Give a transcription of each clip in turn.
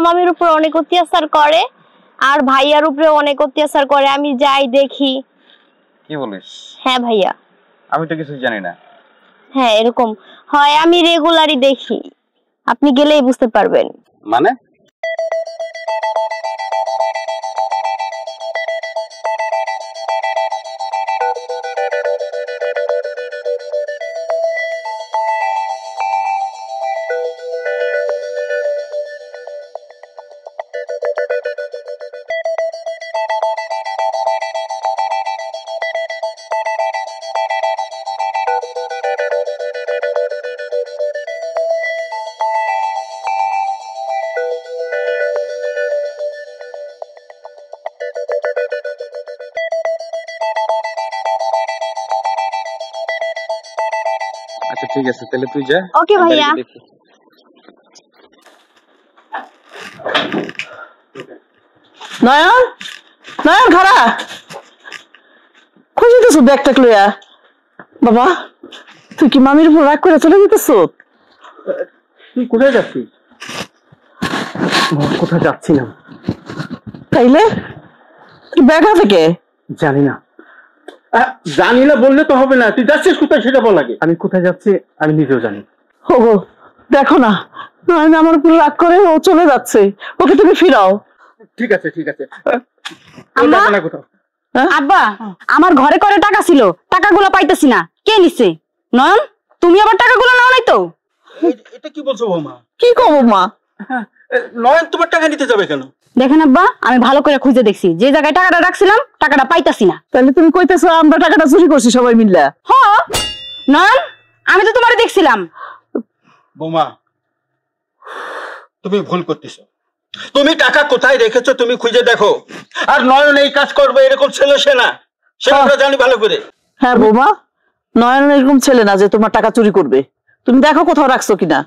মামির উপর অনেক অত্যাচার করে আর ভাইয়ার উপরে অনেক অত্যাচার করে। আমি যাই দেখি। কি বলিস? হ্যাঁ ভাইয়া। আমি তো কিছু জানি না। হ্যাঁ এরকম হয়, আমি রেগুলারই দেখি, আপনি গেলেই বুঝতে পারবেন। মানে? আচ্ছা ঠিক আছে, তাহলে তুই যা। ওকে ভাইয়া। নয়ন, নয়ন খারা খুঁজে দিতেছ ব্যাগটা লইয়া। বাবা তুই কি মামির উপর রাগ করে চলে যেতেছ? তুই কোথায় যাচ্ছিস? কোথায় যাচ্ছি না। তাইলে ব্যাগ আছে কে? জানি না। জানি না বললে তো হবে না, তুই যাচ্ছিস কোথায় সেটা বল আগে। আমি কোথায় যাচ্ছি আমি নিজেও জানি। ও দেখো না, নয়ন আমার উপর রাগ করে ও চলে যাচ্ছে, ওকে তুমি ফিরাও। ঠিক আছে ঠিক আছে। আব্বা আমার ঘরে করে টাকা ছিল, টাকাগুলো পাইতেছি না, কে নিছে? নয়ন তুমি আবার টাকাগুলো নাও নাই তো? এটা কি বলছো বৌমা? কি করবো মা? নয়ন তোমার টাকা নিতে যাবে কেন? দেখেন আব্বা, আমি ভালো করে খুঁজে দেখছি, যে জায়গায় টাকাটা রাখছিলাম টাকাটা পাইতাছি না। তাহলে তুমি কইতেছো আমরা টাকাটা চুরি করছি সবাই মিললা? হ্যাঁ নয়ন, আমি তো তোমারে দেখছিলাম। বৌমা তুমি ভুল করতেছো, তুমি টাকা কোথায় রেখেছো তুমি খুঁজে দেখো। আর নয়ন এই কাজ করবে এরকম ছেলে সে না, সে আমরা জানি ভালো করে। হ্যাঁ বৌমা, নয়ন এরকম ছেলে না যে তোমার টাকা চুরি করবে, তুমি দেখো কোথাও রাখছো কিনা।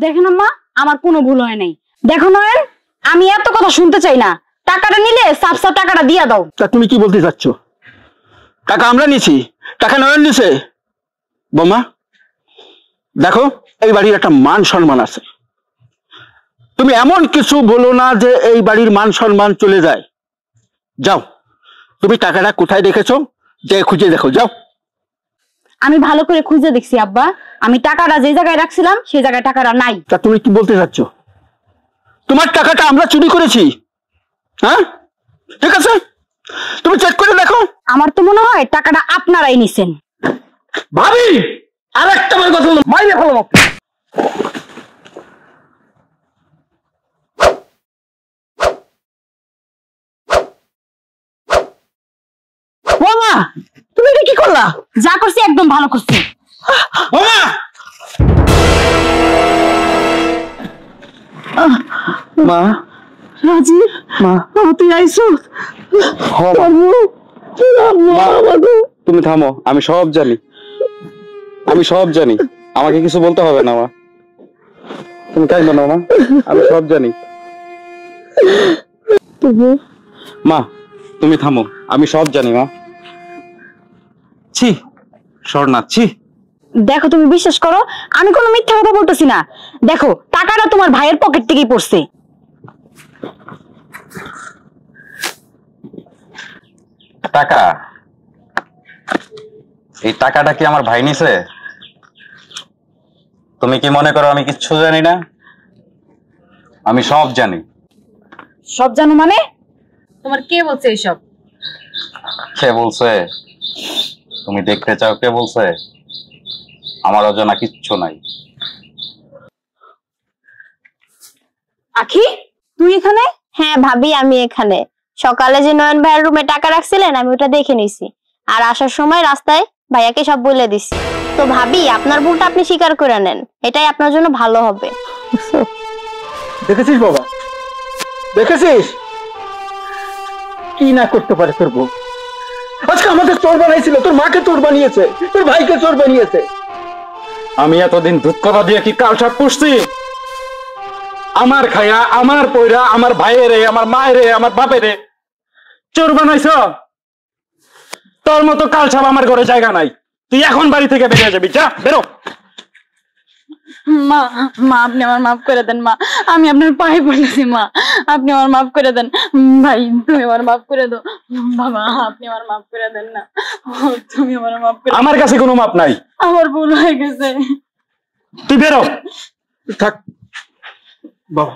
দেখেন আম্মা, আমার কোনো ভুল হয় নাই। দেখো নয়ন, আমি এত কথা শুনতে চাই না, টাকাটা নিলে সাফ সাফ টাকাটা দিয়া দাও। তা তুমি কি বলতে চাচ্ছ? টাকা আমরা নিছি, টাকা নয়ন নিছে? বৌমা দেখো, এই বাড়ির একটা মান সম্মান আছে, তুমি এমন কিছু বলো না যে এই বাড়ির মান সম্মান চলে যায়। যাও, তুমি টাকাটা কোথায় রেখেছো যে খুঁজে দেখো, যাও। আমি ভালো করে খুঁজে দেখছি আব্বা, আমি টাকাটা যে জায়গায় রাখছিলাম সেই জায়গায় টাকাটা নাই। তা তুমি কি বলতে চাচ্ছ? তোমার টাকাটা আমরা চুরি করেছি? হ্যাঁ ঠিক আছে, তুমি চেক করে দেখো। আমার তো মনে হয় টাকাটা আপনারাই নিছেন। ভাবি আরেকটা বার কথা বলো, মাইরে ফেলো। বৌমা তুমি এটা কি করলা? যা করছি একদম ভালো করছি। মা, রাজীব, মা তুই আইছো? তুমি থামো, আমি সব জানি, আমি সব জানি, আমাকে কিছু বলতে হবে না মা। তুমি কাঁদো না মা, আমি সব জানি। মা তুমি থামো, আমি সব জানি মা। ছি স্বর্ণা, ছি। দেখো তুমি বিশ্বাস করো, আমি কোনো মিথ্যা কথা বলতেছি না। দেখো টাকাটা তোমার ভাইয়ের পকেট থেকেই পড়ছে। টাকা? এই টাকাটা কি আমার ভাই নিছে? তুমি কি মনে করো আমি কিচ্ছু জানি না? আমি সব জানি। সব জানো মানে? তোমার কে বলছে এইসব? কে বলছে? তুমি দেখতে চাও কে বলছে? আমার অজানা কিচ্ছু নাই। আখি তুই এখানে? হ্যাঁ ভাবি, আমি এখানে। সকালে যে নয়ন ভাইয়ের রুমে টাকা রাখছিলেন আমি ওটা দেখে নিছি, আর আসার সময় রাস্তায় ভাইয়াকে সব বলে দিছি। তো ভাবি আপনার ভুলটা আপনি স্বীকার করে নেন, এটাই আপনার জন্য ভালো হবে। দেখেছিস বাবা, দেখেছিস কি না করতে পারে তোর বউ? আজকে আমাদের চোর বানাইছিল, তোর মাকে চোর বানিয়েছে, তোর ভাইকে চোর বানিয়েছে। আমি এতদিন দুধ কথা দিয়ে কি কাল সাপ পুষছি? আমার খায়া, আমার পয়রা, আমার ভাইয়েরে, আমার মায়েরে, আমার বাপেরে চোর বানাইছ। তোর মতো কাল সাপ আমার ঘরে জায়গা নাই, তুই এখন বাড়ি থেকে বেরিয়ে যাবি, যা বেরো। মা মা আপনি আমার মাফ করে দেন মা, আমি আপনার পায়ে পড়েছি মা, আপনি আমার মাফ করে দেন। ভাই তুমি আমার মাফ করে দাও। বাবা আপনি আমার মাফ করে দেন না, তুমি আমার মাফ করে আমার কাছে কোনো মাপ নাই। আমার ভুল হয়ে গেছে। তুই বেরো। থাক বাবা,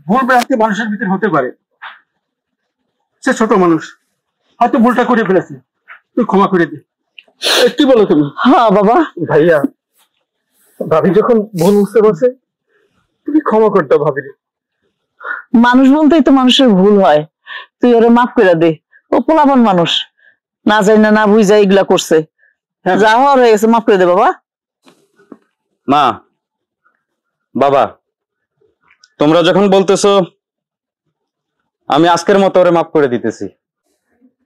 ভুল ভ্রান্তি মানুষের ভিতরে হতে পারে, সে ছোট মানুষ, হয়তো ভুলটা করে ফেলেছে, তুই ক্ষমা করে দে। কি বলো তুমি? হ্যাঁ বাবা, ভাইয়া, ভাবি যখন ভুল বুঝতে পারছে, তুমি ক্ষমা করে দাও ভাবি। মানুষ বলতেই তো মানুষের ভুল হয়, তুই ওরে মাফ করে দে। ও পোলাপান মানুষ, না যাই না বুঝা এগুলা করছে। হ্যাঁ। যা হওয়ার হয়ে গেছে, মাফ করে দে বাবা। মা, বাবা, তোমরা যখন বলতেছো আমি আজকের মতো ওরে মাফ করে দিতেছি,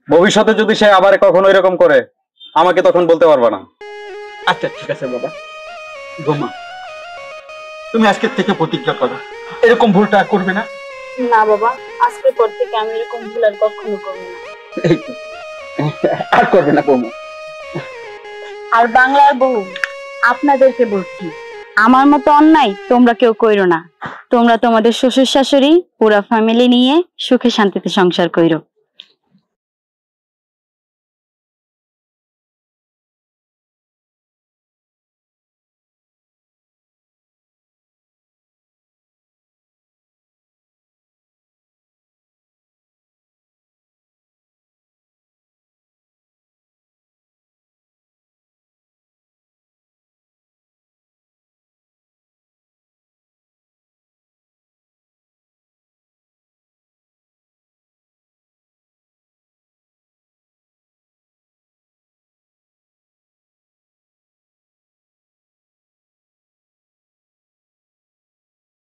ভবিষ্যতে যদি সে আবার কখনো এরকম করে আমাকে তখন বলতে পারবা না। আচ্ছা ঠিক আছে বাবা। গোমা, তুমি আজকের থেকে প্রতিজ্ঞা করো এরকম ভুলটা আর করবে না। না বাবা, আজকের পর থেকে আমি এরকম ভুল আর কখনো করবো না। এই তো, আর করবে না গোমা। আর বাংলার বউ আপনাদেরকে বলছি, আমার মতো অন্যায় তোমরা কেউ কইরো না। তোমরা তোমাদের শ্বশুর শাশুড়ি পুরা ফ্যামিলি নিয়ে সুখে শান্তিতে সংসার কইরো।